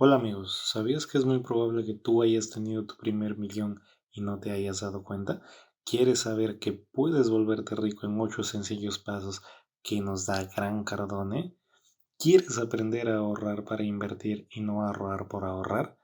Hola amigos, ¿sabías que es muy probable que tú hayas tenido tu primer millón y no te hayas dado cuenta? ¿Quieres saber que puedes volverte rico en 8 sencillos pasos que nos da Gran Cardone? ¿Quieres aprender a ahorrar para invertir y no ahorrar por ahorrar?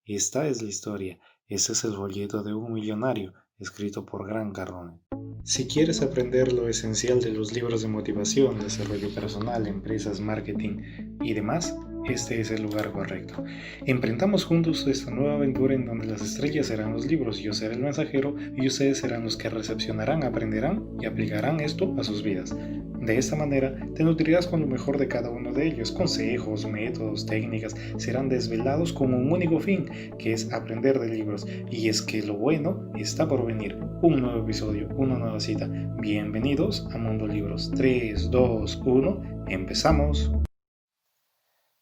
Esta es la historia. Ese es el folleto de un millonario, escrito por Gran Cardone. Si quieres aprender lo esencial de los libros de motivación, desarrollo personal, empresas, marketing y demás, este es el lugar correcto. Emprendamos juntos esta nueva aventura en donde las estrellas serán los libros, yo seré el mensajero y ustedes serán los que recepcionarán, aprenderán y aplicarán esto a sus vidas. De esta manera, te nutrirás con lo mejor de cada uno de ellos. Consejos, métodos, técnicas serán desvelados con un único fin, que es aprender de libros. Y es que lo bueno está por venir. Un nuevo episodio, una nueva cita. Bienvenidos a Mundo Libros. 3, 2, 1, empezamos.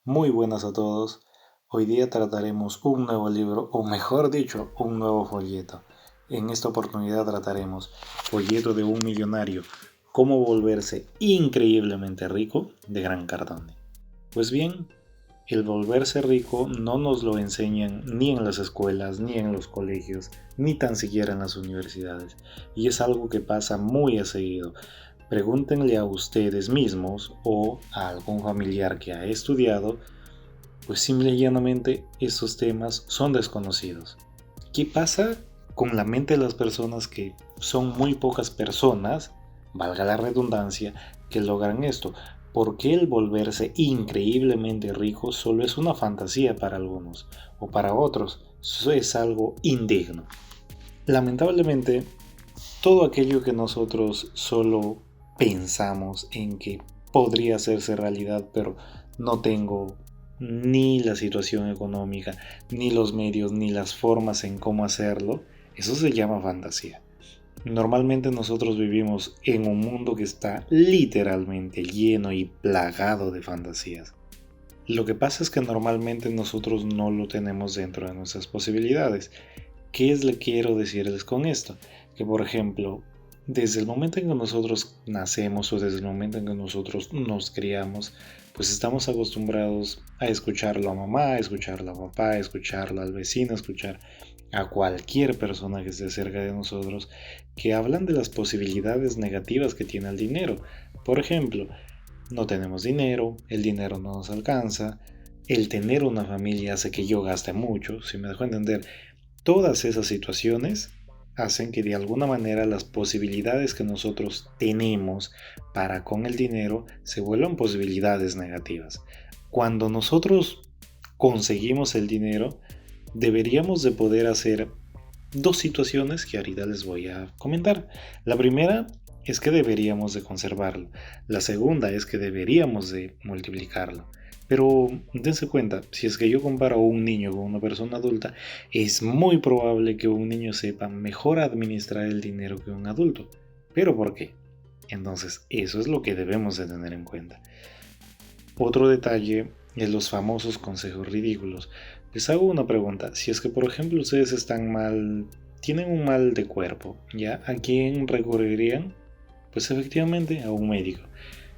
Muy buenas a todos. Hoy día trataremos un nuevo libro, o mejor dicho, un nuevo folleto. En esta oportunidad trataremos Folleto de un millonario, cómo volverse increíblemente rico, de Gran Cardone. Pues bien, el volverse rico no nos lo enseñan ni en las escuelas, ni en los colegios, ni tan siquiera en las universidades. Y es algo que pasa muy a seguido. Pregúntenle a ustedes mismos o a algún familiar que ha estudiado, pues simple y llanamente estos temas son desconocidos. ¿Qué pasa con la mente de las personas que son muy pocas personas, valga la redundancia, que logran esto? ¿Por qué el volverse increíblemente rico solo es una fantasía para algunos o para otros? Eso es algo indigno. Lamentablemente, todo aquello que nosotros solo pensamos en que podría hacerse realidad, pero no tengo ni la situación económica, ni los medios, ni las formas en cómo hacerlo, eso se llama fantasía. Normalmente nosotros vivimos en un mundo que está literalmente lleno y plagado de fantasías. Lo que pasa es que normalmente nosotros no lo tenemos dentro de nuestras posibilidades. ¿Qué es lo que quiero decirles con esto? Que por ejemplo, desde el momento en que nosotros nacemos o desde el momento en que nosotros nos criamos, pues estamos acostumbrados a escucharlo a mamá, a escucharlo a papá, a escucharlo al vecino, a escuchar a cualquier persona que esté cerca de nosotros que hablan de las posibilidades negativas que tiene el dinero. Por ejemplo, no tenemos dinero, el dinero no nos alcanza, el tener una familia hace que yo gaste mucho, si me dejo entender. Todas esas situaciones hacen que de alguna manera las posibilidades que nosotros tenemos para con el dinero se vuelvan posibilidades negativas. Cuando nosotros conseguimos el dinero, deberíamos de poder hacer dos situaciones que ahorita les voy a comentar. La primera es que deberíamos de conservarlo. La segunda es que deberíamos de multiplicarlo. Pero dense cuenta, si es que yo comparo a un niño con una persona adulta, es muy probable que un niño sepa mejor administrar el dinero que un adulto. ¿Pero por qué? Entonces, eso es lo que debemos de tener en cuenta. Otro detalle es los famosos consejos ridículos. Les hago una pregunta. Si es que, por ejemplo, ustedes están mal, tienen un mal de cuerpo, ¿ya? ¿A quién recurrirían? Pues efectivamente a un médico.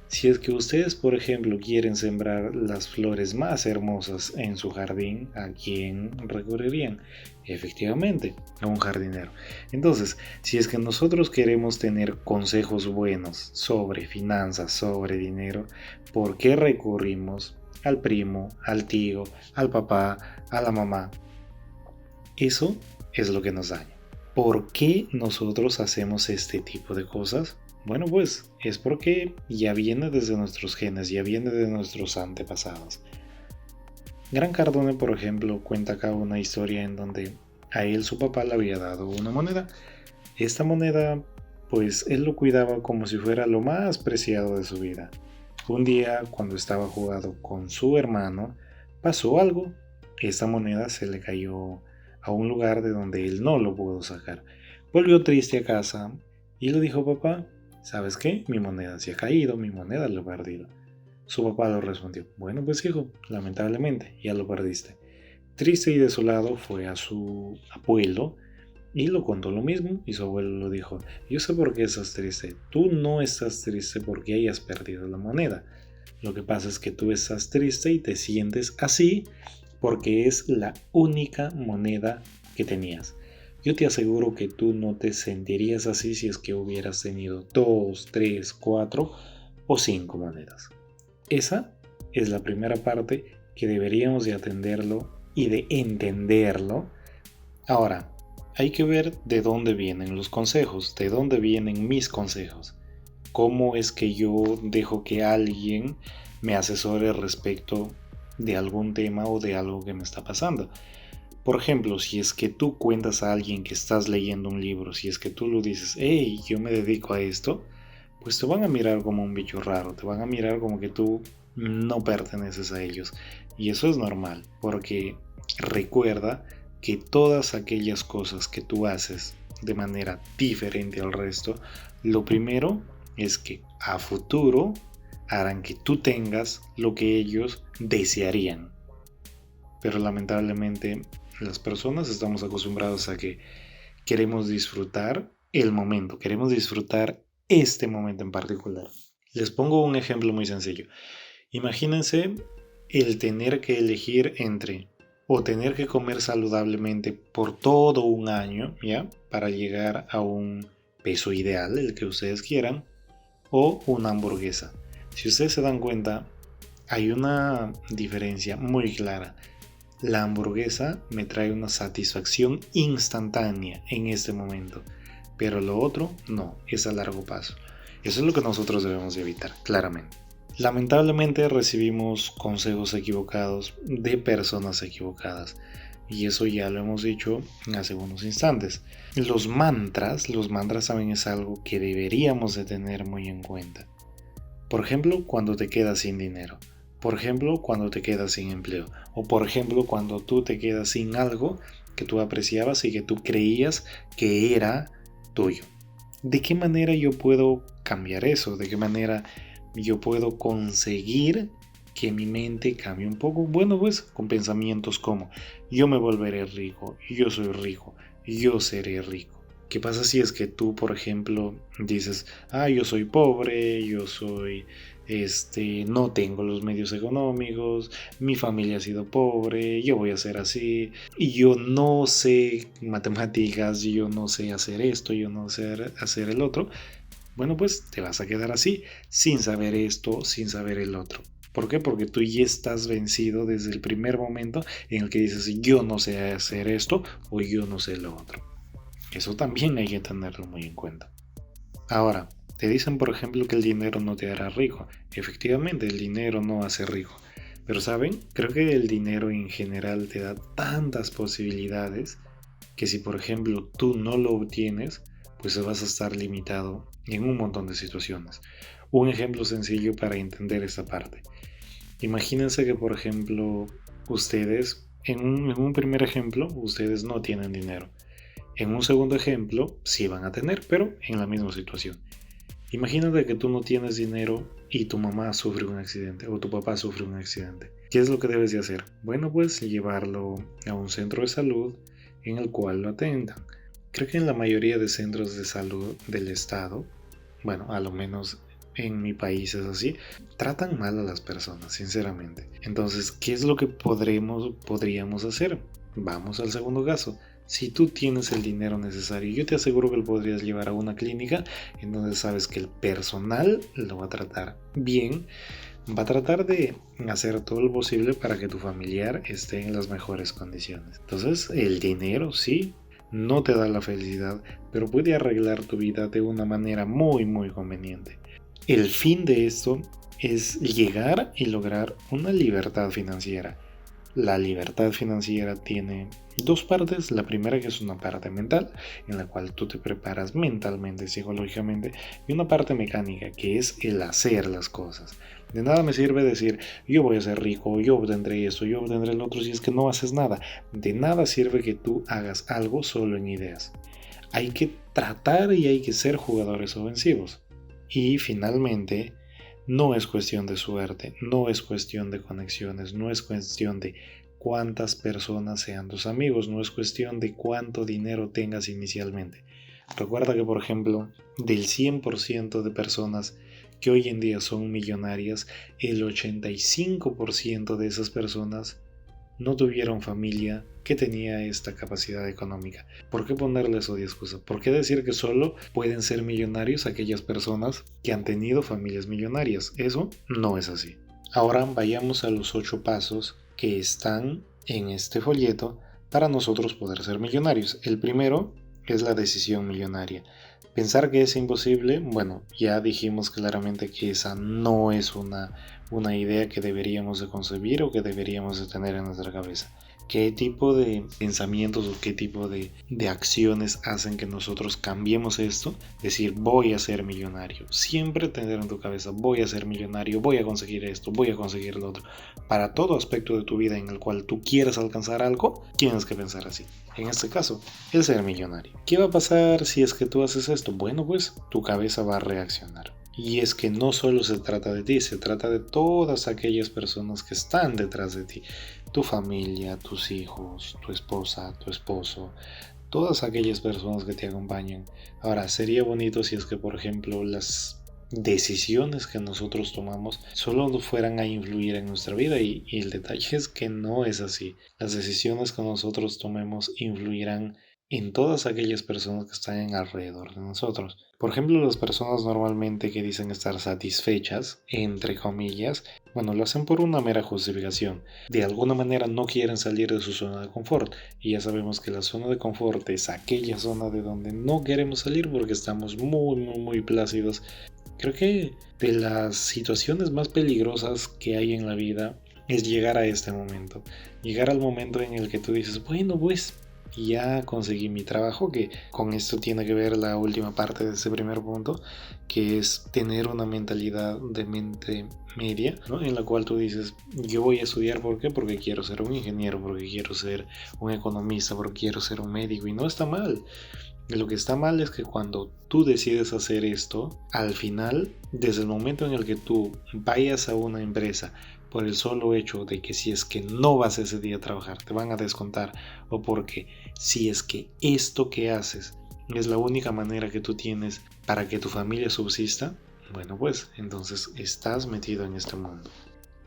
Si es que ustedes, por ejemplo, quieren sembrar las flores más hermosas en su jardín, ¿a quién recurrirían? Efectivamente, a un jardinero. Entonces, si es que nosotros queremos tener consejos buenos sobre finanzas, sobre dinero, ¿por qué recurrimos al primo, al tío, al papá, a la mamá? Eso es lo que nos daña. ¿Por qué nosotros hacemos este tipo de cosas? Bueno, pues es porque ya viene desde nuestros genes, ya viene de nuestros antepasados. Gran Cardone, por ejemplo, cuenta acá una historia en donde a él su papá le había dado una moneda. Esta moneda, pues él lo cuidaba como si fuera lo más preciado de su vida. Un día, cuando estaba jugando con su hermano, pasó algo. Esta moneda se le cayó a un lugar de donde él no lo pudo sacar. Volvió triste a casa y le dijo: papá, ¿sabes qué? Mi moneda se ha caído, mi moneda lo he perdido. Su papá le respondió: bueno, pues hijo, lamentablemente ya lo perdiste. Triste y desolado fue a su abuelo y lo contó lo mismo, y su abuelo le dijo: yo sé por qué estás triste, tú no estás triste porque hayas perdido la moneda. Lo que pasa es que tú estás triste y te sientes así porque es la única moneda que tenías. Yo te aseguro que tú no te sentirías así si es que hubieras tenido 2, 3, 4 o 5 monedas. Esa es la primera parte que deberíamos de atenderlo y de entenderlo. Ahora, hay que ver de dónde vienen los consejos, de dónde vienen mis consejos. ¿Cómo es que yo dejo que alguien me asesore respecto de algún tema o de algo que me está pasando? Por ejemplo, si es que tú cuentas a alguien que estás leyendo un libro, si es que tú lo dices, hey, yo me dedico a esto, pues te van a mirar como un bicho raro, te van a mirar como que tú no perteneces a ellos. Y eso es normal, porque recuerda que todas aquellas cosas que tú haces de manera diferente al resto, lo primero es que a futuro harán que tú tengas lo que ellos desearían. Pero lamentablemente las personas estamos acostumbrados a que queremos disfrutar el momento, queremos disfrutar este momento en particular. Les pongo un ejemplo muy sencillo. Imagínense el tener que elegir entre o tener que comer saludablemente por todo un año, ¿ya? Para llegar a un peso ideal, el que ustedes quieran, o una hamburguesa. Si ustedes se dan cuenta, hay una diferencia muy clara. La hamburguesa me trae una satisfacción instantánea en este momento, pero lo otro no, es a largo plazo. Eso es lo que nosotros debemos evitar, claramente. Lamentablemente recibimos consejos equivocados de personas equivocadas, y eso ya lo hemos dicho hace unos instantes. Los mantras también es algo que deberíamos de tener muy en cuenta. Por ejemplo, cuando te quedas sin dinero. Por ejemplo, cuando te quedas sin empleo. O por ejemplo, cuando tú te quedas sin algo que tú apreciabas y que tú creías que era tuyo. ¿De qué manera yo puedo cambiar eso? ¿De qué manera yo puedo conseguir que mi mente cambie un poco? Bueno, pues con pensamientos como yo me volveré rico, yo soy rico, yo seré rico. ¿Qué pasa si es que tú, por ejemplo, dices, yo soy pobre, yo soy, no tengo los medios económicos, mi familia ha sido pobre, yo voy a ser así, y yo no sé matemáticas, yo no sé hacer esto, yo no sé hacer el otro? Bueno, pues te vas a quedar así, sin saber esto, sin saber el otro. ¿Por qué? Porque tú ya estás vencido desde el primer momento en el que dices, yo no sé hacer esto o yo no sé lo otro. Eso también hay que tenerlo muy en cuenta. Ahora, te dicen por ejemplo que el dinero no te hará rico. Efectivamente, el dinero no hace rico. Pero ¿saben? Creo que el dinero en general te da tantas posibilidades que si por ejemplo tú no lo obtienes, pues vas a estar limitado en un montón de situaciones. Un ejemplo sencillo para entender esta parte. Imagínense que por ejemplo ustedes, en un primer ejemplo, ustedes no tienen dinero. En un segundo ejemplo, sí van a tener, pero en la misma situación. Imagínate que tú no tienes dinero y tu mamá sufre un accidente o tu papá sufre un accidente. ¿Qué es lo que debes de hacer? Bueno, pues llevarlo a un centro de salud en el cual lo atendan. Creo que en la mayoría de centros de salud del estado, bueno, a lo menos en mi país es así, tratan mal a las personas, sinceramente. Entonces, ¿qué es lo que podríamos hacer? Vamos al segundo caso. Si tú tienes el dinero necesario, yo te aseguro que lo podrías llevar a una clínica en donde sabes que el personal lo va a tratar bien, va a tratar de hacer todo lo posible para que tu familiar esté en las mejores condiciones. Entonces, el dinero sí no te da la felicidad, pero puede arreglar tu vida de una manera muy, muy conveniente. El fin de esto es llegar y lograr una libertad financiera. La libertad financiera tiene dos partes. La primera, que es una parte mental, en la cual tú te preparas mentalmente, psicológicamente, y una parte mecánica, que es el hacer las cosas. De nada me sirve decir, yo voy a ser rico, yo obtendré esto, yo obtendré el otro, si es que no haces nada. De nada sirve que tú hagas algo solo en ideas. Hay que tratar y hay que ser jugadores ofensivos. Y finalmente, no es cuestión de suerte, no es cuestión de conexiones, no es cuestión de cuántas personas sean tus amigos, no es cuestión de cuánto dinero tengas inicialmente. Recuerda que, por ejemplo, del 100% de personas que hoy en día son millonarias, el 85% de esas personas no tuvieron familia que tenía esta capacidad económica. ¿Por qué ponerle eso de excusa? ¿Por qué decir que solo pueden ser millonarios aquellas personas que han tenido familias millonarias? Eso no es así. Ahora vayamos a los 8 pasos que están en este folleto para nosotros poder ser millonarios. El primero es la decisión millonaria. Pensar que es imposible, bueno, ya dijimos claramente que esa no es una idea que deberíamos de concebir o que deberíamos de tener en nuestra cabeza. ¿Qué tipo de pensamientos o qué tipo de acciones hacen que nosotros cambiemos esto? Decir, voy a ser millonario. Siempre tener en tu cabeza, voy a ser millonario, voy a conseguir esto, voy a conseguir lo otro. Para todo aspecto de tu vida en el cual tú quieras alcanzar algo, tienes que pensar así. En este caso, el ser millonario. ¿Qué va a pasar si es que tú haces esto? Bueno, pues tu cabeza va a reaccionar. Y es que no solo se trata de ti, se trata de todas aquellas personas que están detrás de ti. Tu familia, tus hijos, tu esposa, tu esposo, todas aquellas personas que te acompañan. Ahora, sería bonito si es que, por ejemplo, las decisiones que nosotros tomamos solo fueran a influir en nuestra vida y el detalle es que no es así. Las decisiones que nosotros tomemos influirán en todas aquellas personas que están alrededor de nosotros. Por ejemplo, las personas normalmente que dicen estar satisfechas, entre comillas, bueno, lo hacen por una mera justificación. De alguna manera no quieren salir de su zona de confort. Y ya sabemos que la zona de confort es aquella zona de donde no queremos salir porque estamos muy plácidos. Creo que de las situaciones más peligrosas que hay en la vida es llegar a este momento. Llegar al momento en el que tú dices, bueno, pues ya conseguí mi trabajo, que con esto tiene que ver la última parte de este primer punto, que es tener una mentalidad de mente media, ¿no? En la cual tú dices, yo voy a estudiar, ¿por qué? Porque quiero ser un ingeniero, porque quiero ser un economista, porque quiero ser un médico, y no está mal. Lo que está mal es que cuando tú decides hacer esto, al final, desde el momento en el que tú vayas a una empresa por el solo hecho de que si es que no vas ese día a trabajar, te van a descontar, o porque si es que esto que haces es la única manera que tú tienes para que tu familia subsista, bueno, pues entonces estás metido en este mundo.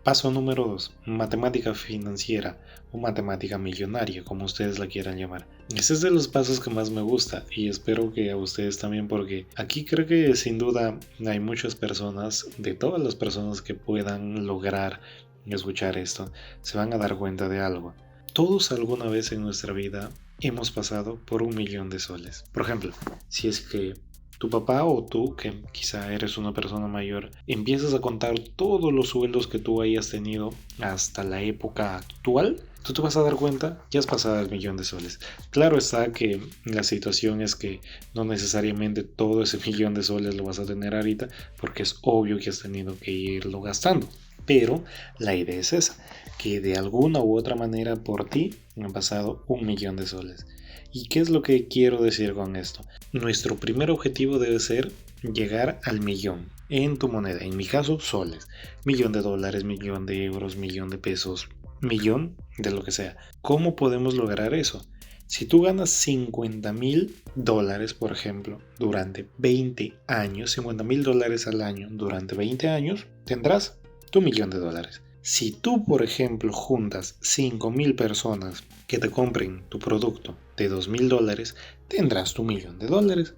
Paso número 2. Matemática financiera o matemática millonaria, como ustedes la quieran llamar. Este es de los pasos que más me gusta y espero que a ustedes también, porque aquí creo que sin duda hay muchas personas, de todas las personas que puedan lograr escuchar esto, se van a dar cuenta de algo. Todos alguna vez en nuestra vida hemos pasado por 1.000.000 de soles. Por ejemplo, si es que tu papá o tú, que quizá eres una persona mayor, empiezas a contar todos los sueldos que tú hayas tenido hasta la época actual, tú te vas a dar cuenta, ya has pasado el 1.000.000 de soles. Claro está que la situación es que no necesariamente todo ese 1.000.000 de soles lo vas a tener ahorita, porque es obvio que has tenido que irlo gastando. Pero la idea es esa, que de alguna u otra manera por ti han pasado 1.000.000 de soles. ¿Y qué es lo que quiero decir con esto? Nuestro primer objetivo debe ser llegar al 1.000.000 en tu moneda. En mi caso, soles. 1.000.000 de dólares, 1.000.000 de euros, 1.000.000 de pesos, 1.000.000 de lo que sea. ¿Cómo podemos lograr eso? Si tú ganas 50.000 dólares, por ejemplo, durante 20 años, 50.000 dólares al año durante 20 años, tendrás tu 1.000.000 de dólares. Si tú, por ejemplo, juntas 5.000 personas que te compren tu producto de 2.000 dólares, tendrás tu 1.000.000 de dólares.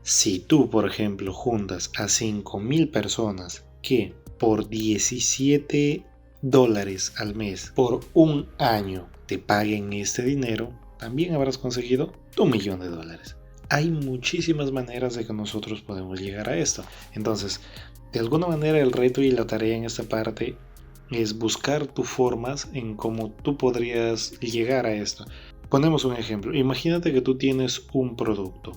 Si tú, por ejemplo, juntas a 5.000 personas que por 17 dólares al mes por un año te paguen este dinero, también habrás conseguido tu 1.000.000 de dólares. Hay muchísimas maneras de que nosotros podemos llegar a esto. Entonces, de alguna manera el reto y la tarea en esta parte es buscar tus formas en cómo tú podrías llegar a esto. Ponemos un ejemplo. Imagínate que tú tienes un producto.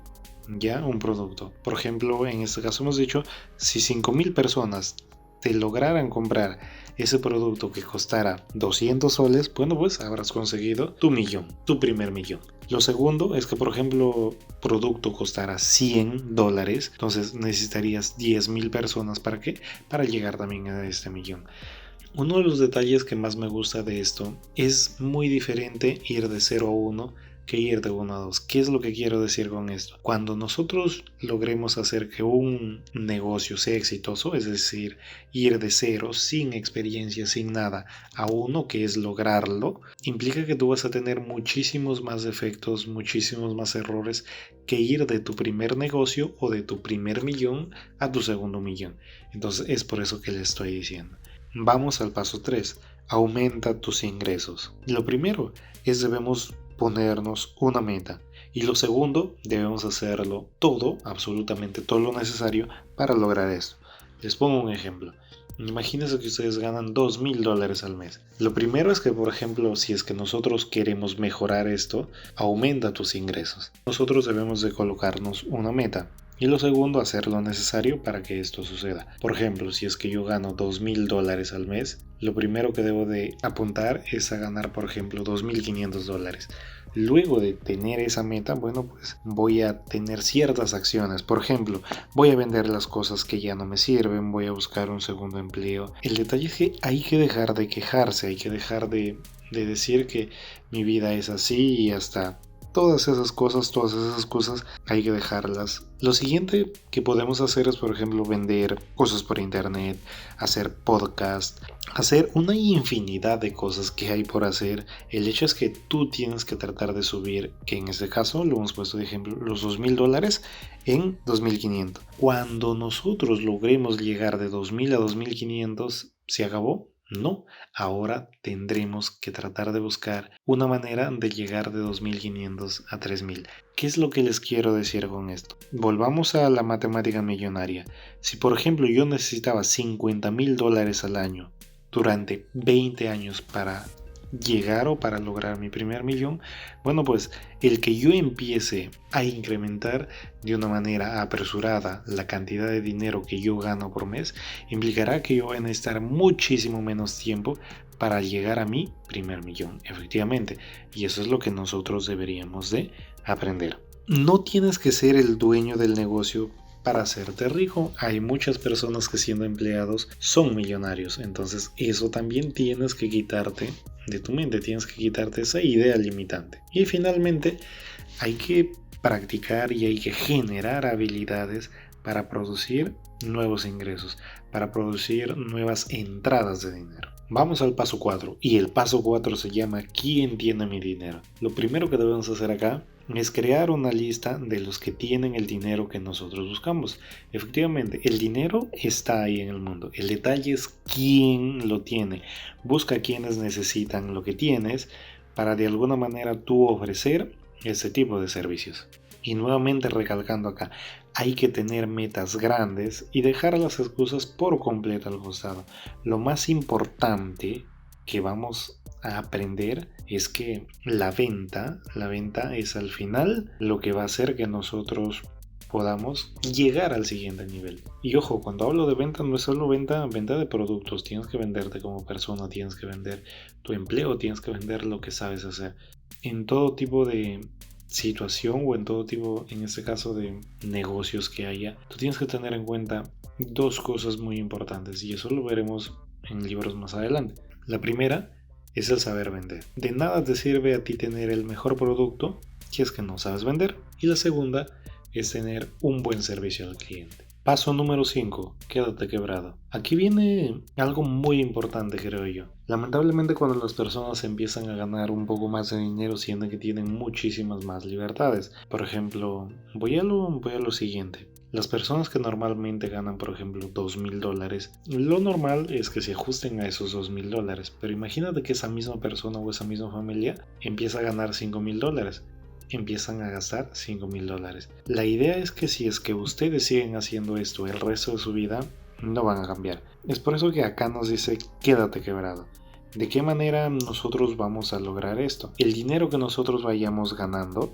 ¿Ya? Un producto. Por ejemplo, en este caso hemos dicho, si 5.000 personas te lograran comprar ese producto que costara 200 soles, bueno, pues habrás conseguido tu 1.000.000, tu primer 1.000.000. Lo segundo es que, por ejemplo, producto costara 100 dólares, entonces necesitarías 10.000 personas. ¿Para qué? Para llegar también a este 1.000.000. Uno de los detalles que más me gusta de esto es muy diferente ir de 0 a 1 que ir de 1 a 2. ¿Qué es lo que quiero decir con esto? Cuando nosotros logremos hacer que un negocio sea exitoso, es decir, ir de cero, sin experiencia, sin nada, a uno, que es lograrlo, implica que tú vas a tener muchísimos más defectos, muchísimos más errores que ir de tu primer negocio o de tu primer millón a tu segundo millón. Entonces es por eso que le estoy diciendo. Vamos al paso 3. Aumenta tus ingresos. Lo primero es debemos ponernos una meta. Y lo segundo, debemos hacerlo todo, absolutamente todo lo necesario para lograr esto. Les pongo un ejemplo. Imagínense que ustedes ganan $2,000 al mes. Lo primero es que, por ejemplo, si es que nosotros queremos mejorar esto, aumenta tus ingresos. Nosotros debemos de colocarnos una meta. Y lo segundo, hacer lo necesario para que esto suceda. Por ejemplo, si es que yo gano $2,000 al mes, lo primero que debo de apuntar es a ganar, por ejemplo, $2,500. Luego de tener esa meta, bueno, pues voy a tener ciertas acciones. Por ejemplo, voy a vender las cosas que ya no me sirven, voy a buscar un segundo empleo. El detalle es que hay que dejar de quejarse, hay que dejar de decir que mi vida es así y hasta... Todas esas cosas hay que dejarlas. Lo siguiente que podemos hacer es, por ejemplo, vender cosas por internet, hacer podcast, hacer una infinidad de cosas que hay por hacer. El hecho es que tú tienes que tratar de subir, que en este caso lo hemos puesto de ejemplo, los $2,000 en 2,500. Cuando nosotros logremos llegar de 2,000 a 2,500, ¿se acabó? No, ahora tendremos que tratar de buscar una manera de llegar de 2,500 a 3,000. ¿Qué es lo que les quiero decir con esto? Volvamos a la matemática millonaria. Si por ejemplo yo necesitaba $50,000 al año durante 20 años para llegar o para lograr mi primer millón, bueno, pues el que yo empiece a incrementar de una manera apresurada la cantidad de dinero que yo gano por mes implicará que yo voy a necesitar muchísimo menos tiempo para llegar a mi primer millón, efectivamente, y eso es lo que nosotros deberíamos de aprender. No tienes que ser el dueño del negocio para hacerte rico. Hay muchas personas que siendo empleados son millonarios, entonces eso también tienes que quitarte de tu mente, tienes que quitarte esa idea limitante. Y finalmente hay que practicar y hay que generar habilidades para producir nuevos ingresos, para producir nuevas entradas de dinero. Vamos al paso 4 y el paso 4 se llama ¿quién tiene mi dinero? Lo primero que debemos hacer acá es crear una lista de los que tienen el dinero que nosotros buscamos. Efectivamente, el dinero está ahí en el mundo. El detalle es quién lo tiene. Busca quienes necesitan lo que tienes para de alguna manera tú ofrecer ese tipo de servicios. Y nuevamente recalcando acá, hay que tener metas grandes y dejar las excusas por completo al costado. Lo más importante que vamos a aprender es que la venta es al final lo que va a hacer que nosotros podamos llegar al siguiente nivel. Y ojo, cuando hablo de venta no es solo venta de productos, tienes que venderte como persona, tienes que vender tu empleo, tienes que vender lo que sabes hacer. En todo tipo de situación o en todo tipo, en este caso de negocios que haya, tú tienes que tener en cuenta dos cosas muy importantes y eso lo veremos en libros más adelante. La primera es el saber vender. De nada te sirve a ti tener el mejor producto si es que no sabes vender. Y la segunda es tener un buen servicio al cliente. Paso número 5. Quédate quebrado. Aquí viene algo muy importante, creo yo. Lamentablemente cuando las personas empiezan a ganar un poco más de dinero sienten que tienen muchísimas más libertades. Por ejemplo, voy a lo siguiente. Las personas que normalmente ganan, por ejemplo, $2,000, lo normal es que se ajusten a esos $2,000. Pero imagínate que esa misma persona o esa misma familia empieza a ganar $5,000. Empiezan a gastar $5,000. La idea es que si es que ustedes siguen haciendo esto el resto de su vida, no van a cambiar. Es por eso que acá nos dice quédate quebrado. ¿De qué manera nosotros vamos a lograr esto? El dinero que nosotros vayamos ganando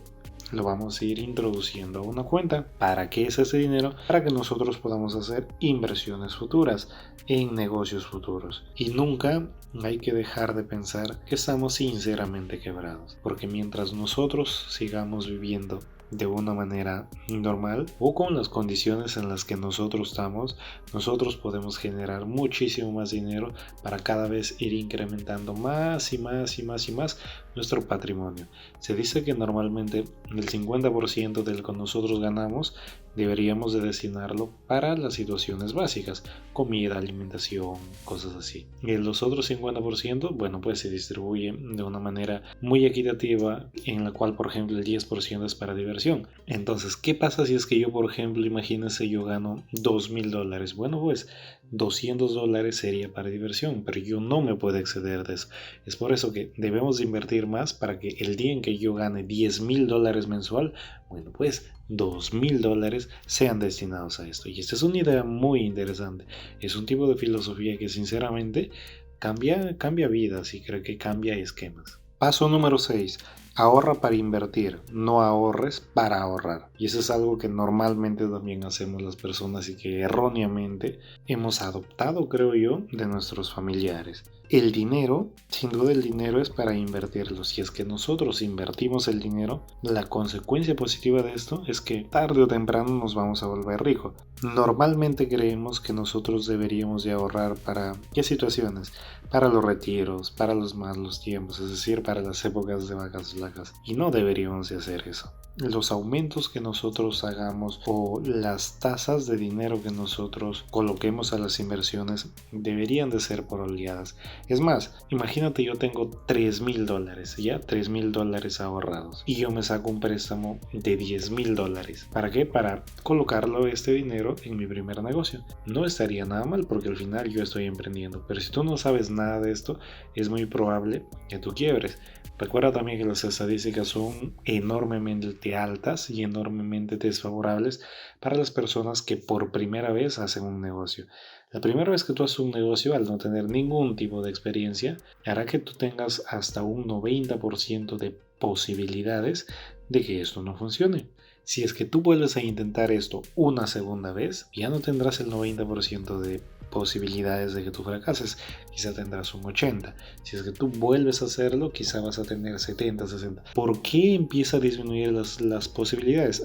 lo vamos a ir introduciendo a una cuenta. ¿Para qué es ese dinero? Para que nosotros podamos hacer inversiones futuras en negocios futuros. Y nunca hay que dejar de pensar que estamos sinceramente quebrados, porque mientras nosotros sigamos viviendo de una manera normal o con las condiciones en las que nosotros estamos, nosotros podemos generar muchísimo más dinero para cada vez ir incrementando más y más y más y más nuestro patrimonio. Se dice que normalmente el 50% del que nosotros ganamos deberíamos de destinarlo para las situaciones básicas, comida, alimentación, cosas así. Y los otros 50%, bueno, pues se distribuye de una manera muy equitativa en la cual, por ejemplo, el 10% es para diversión. Entonces, ¿qué pasa si es que yo, por ejemplo, imagínense yo gano $2,000? Bueno, pues $200 sería para diversión, pero yo no me puedo exceder de eso. Es por eso que debemos de invertir más para que el día en que yo gane $10,000 mensual, bueno, pues $2,000 sean destinados a esto. Y esta es una idea muy interesante. Es un tipo de filosofía que sinceramente cambia vidas y creo que cambia esquemas. Paso número 6. Ahorra para invertir, no ahorres para ahorrar. Y eso es algo que normalmente también hacemos las personas y que erróneamente hemos adoptado, creo yo, de nuestros familiares. El dinero, sin duda el dinero es para invertirlo. Si es que nosotros invertimos el dinero, la consecuencia positiva de esto es que tarde o temprano nos vamos a volver ricos. Normalmente creemos que nosotros deberíamos de ahorrar para ¿qué situaciones? Para los retiros, para los malos tiempos, es decir, para las épocas de vacas flacas. Y no deberíamos de hacer eso. Los aumentos que nosotros hagamos o las tasas de dinero que nosotros coloquemos a las inversiones deberían de ser por oleadas. Es más, imagínate yo tengo $3,000, ya $3,000 ahorrados y yo me saco un préstamo de $10,000. ¿Para qué? Para colocarlo este dinero en mi primer negocio. No estaría nada mal porque al final yo estoy emprendiendo, pero si tú no sabes nada de esto, es muy probable que tú quiebres. Recuerda también que las estadísticas son enormemente altas y enormemente desfavorables para las personas que por primera vez hacen un negocio. La primera vez que tú haces un negocio, al no tener ningún tipo de experiencia, hará que tú tengas hasta un 90% de posibilidades de que esto no funcione. Si es que tú vuelves a intentar esto una segunda vez, ya no tendrás el 90% de posibilidades de que tú fracases, quizá tendrás un 80. Si es que tú vuelves a hacerlo, quizá vas a tener 70, 60. ¿Por qué empieza a disminuir las posibilidades?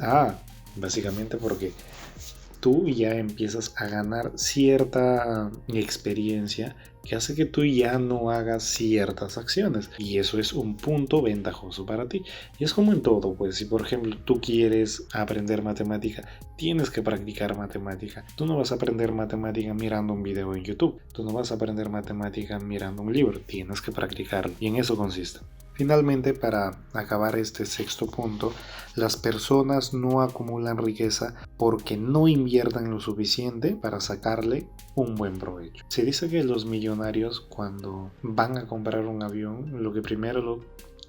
Básicamente porque tú ya empiezas a ganar cierta experiencia que hace que tú ya no hagas ciertas acciones y eso es un punto ventajoso para ti. Y es como en todo, pues si por ejemplo tú quieres aprender matemática, tienes que practicar matemática. Tú no vas a aprender matemática mirando un video en YouTube, tú no vas a aprender matemática mirando un libro, tienes que practicarlo y en eso consiste. Finalmente, para acabar este sexto punto, las personas no acumulan riqueza porque no inviertan lo suficiente para sacarle un buen provecho. Se dice que los millonarios cuando van a comprar un avión, lo que primero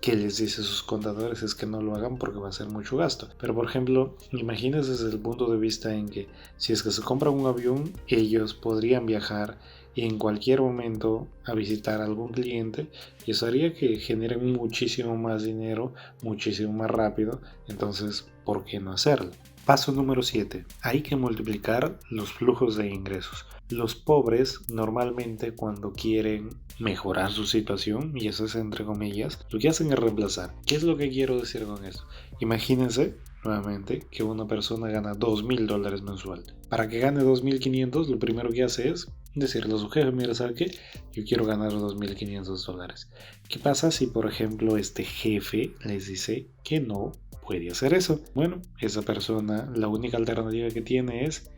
que les dice a sus contadores es que no lo hagan porque va a ser mucho gasto. Pero por ejemplo, imagínense desde el punto de vista en que si es que se compra un avión, ellos podrían viajar en cualquier momento a visitar a algún cliente y eso haría que generen muchísimo más dinero, muchísimo más rápido. Entonces, ¿por qué no hacerlo? Paso número 7. Hay que multiplicar los flujos de ingresos. Los pobres normalmente cuando quieren mejorar su situación, y eso es entre comillas, lo que hacen es reemplazar. ¿Qué es lo que quiero decir con esto? Imagínense nuevamente que una persona gana $2,000 mensual. Para que gane 2,500, lo primero que hace es decirle a su jefe, mira, ¿sabe qué? Yo quiero ganar $2,500. ¿Qué pasa si, por ejemplo, este jefe les dice que no puede hacer eso? Bueno, esa persona, la única alternativa que tiene es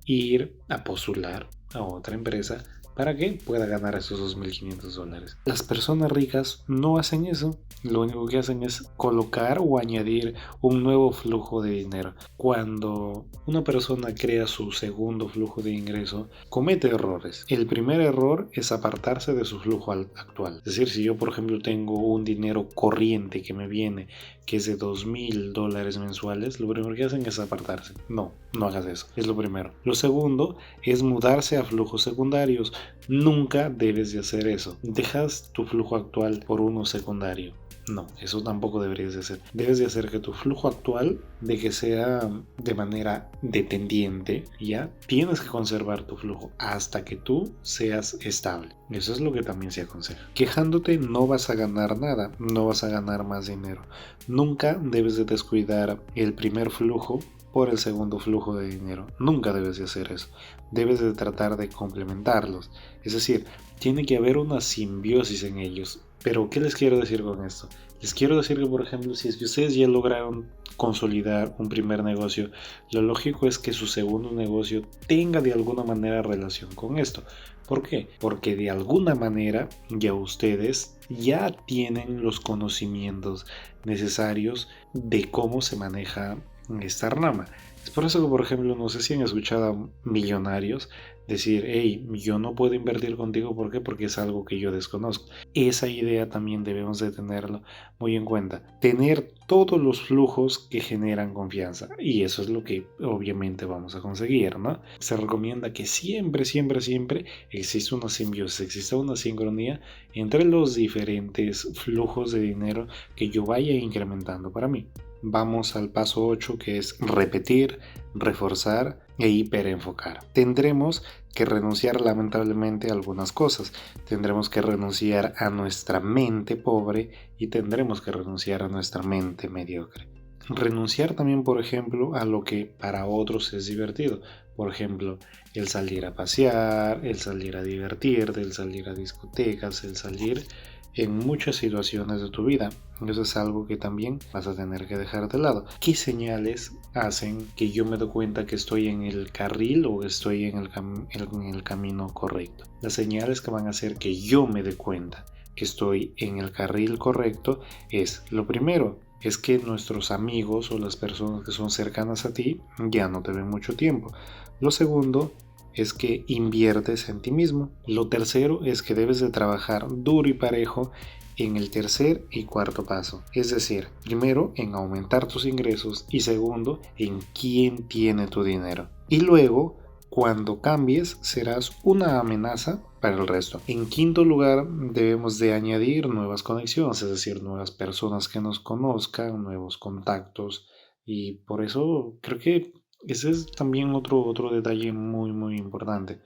ir a postular a otra empresa para que pueda ganar esos $2,500. Las personas ricas no hacen eso. Lo único que hacen es colocar o añadir un nuevo flujo de dinero. Cuando una persona crea su segundo flujo de ingreso, comete errores. El primer error es apartarse de su flujo actual. Es decir, si yo por ejemplo tengo un dinero corriente que me viene, que es de $2,000 mensuales, lo primero que hacen es apartarse. No hagas eso. Es lo primero. Lo segundo es mudarse a flujos secundarios. Nunca debes de hacer eso. Dejas tu flujo actual por uno secundario. No, eso tampoco deberías de hacer. Debes de hacer que tu flujo actual de que sea de manera dependiente, ya tienes que conservar tu flujo hasta que tú seas estable. Eso es lo que también se aconseja. Quejándote no vas a ganar nada, no vas a ganar más dinero. Nunca debes de descuidar el primer flujo por el segundo flujo de dinero. Nunca debes de hacer eso. Debes de tratar de complementarlos. Es decir, tiene que haber una simbiosis en ellos. Pero, ¿qué les quiero decir con esto? Les quiero decir que, por ejemplo, si es que ustedes ya lograron consolidar un primer negocio, lo lógico es que su segundo negocio tenga de alguna manera relación con esto. ¿Por qué? Porque de alguna manera ya ustedes ya tienen los conocimientos necesarios de cómo se maneja esta rama. Es por eso que, por ejemplo, no sé si han escuchado a millonarios decir, hey, yo no puedo invertir contigo, ¿por qué? Porque es algo que yo desconozco. Esa idea también debemos de tenerlo muy en cuenta. Tener todos los flujos que generan confianza. Y eso es lo que obviamente vamos a conseguir, ¿no? Se recomienda que siempre, siempre, siempre exista una simbiosis, exista una sincronía entre los diferentes flujos de dinero que yo vaya incrementando para mí. Vamos al paso 8, que es repetir, reforzar e hiperenfocar. Tendremos que renunciar lamentablemente a algunas cosas. Tendremos que renunciar a nuestra mente pobre y tendremos que renunciar a nuestra mente mediocre. Renunciar también, por ejemplo, a lo que para otros es divertido. Por ejemplo, el salir a pasear, el salir a divertirte, el salir a discotecas, el salir en muchas situaciones de tu vida. Eso es algo que también vas a tener que dejar de lado. ¿Qué señales hacen que yo me dé cuenta que estoy en el carril o estoy en el camino correcto? Las señales que van a hacer que yo me dé cuenta que estoy en el carril correcto es, lo primero, es que nuestros amigos o las personas que son cercanas a ti ya no te ven mucho tiempo. Lo segundo es que inviertes en ti mismo. Lo tercero es que debes de trabajar duro y parejo en el tercer y cuarto paso. Es decir, primero en aumentar tus ingresos y segundo en quién tiene tu dinero. Y luego, cuando cambies, serás una amenaza para el resto. En quinto lugar, debemos de añadir nuevas conexiones, es decir, nuevas personas que nos conozcan, nuevos contactos. Y por eso creo que ese es también otro detalle muy, muy importante,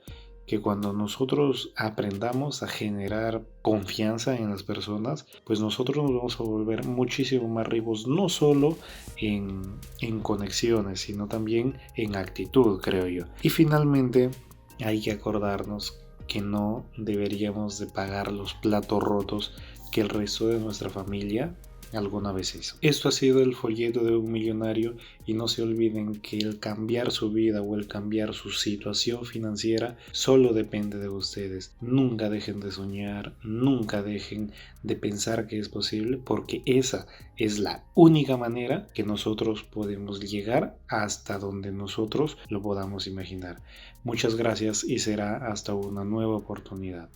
que cuando nosotros aprendamos a generar confianza en las personas, pues nosotros nos vamos a volver muchísimo más ricos, no solo en conexiones, sino también en actitud, creo yo. Y finalmente, hay que acordarnos que no deberíamos de pagar los platos rotos que el resto de nuestra familia alguna vez hizo. Esto ha sido el folleto de un millonario y no se olviden que el cambiar su vida o el cambiar su situación financiera solo depende de ustedes. Nunca dejen de soñar, nunca dejen de pensar que es posible, porque esa es la única manera que nosotros podemos llegar hasta donde nosotros lo podamos imaginar. Muchas gracias y será hasta una nueva oportunidad.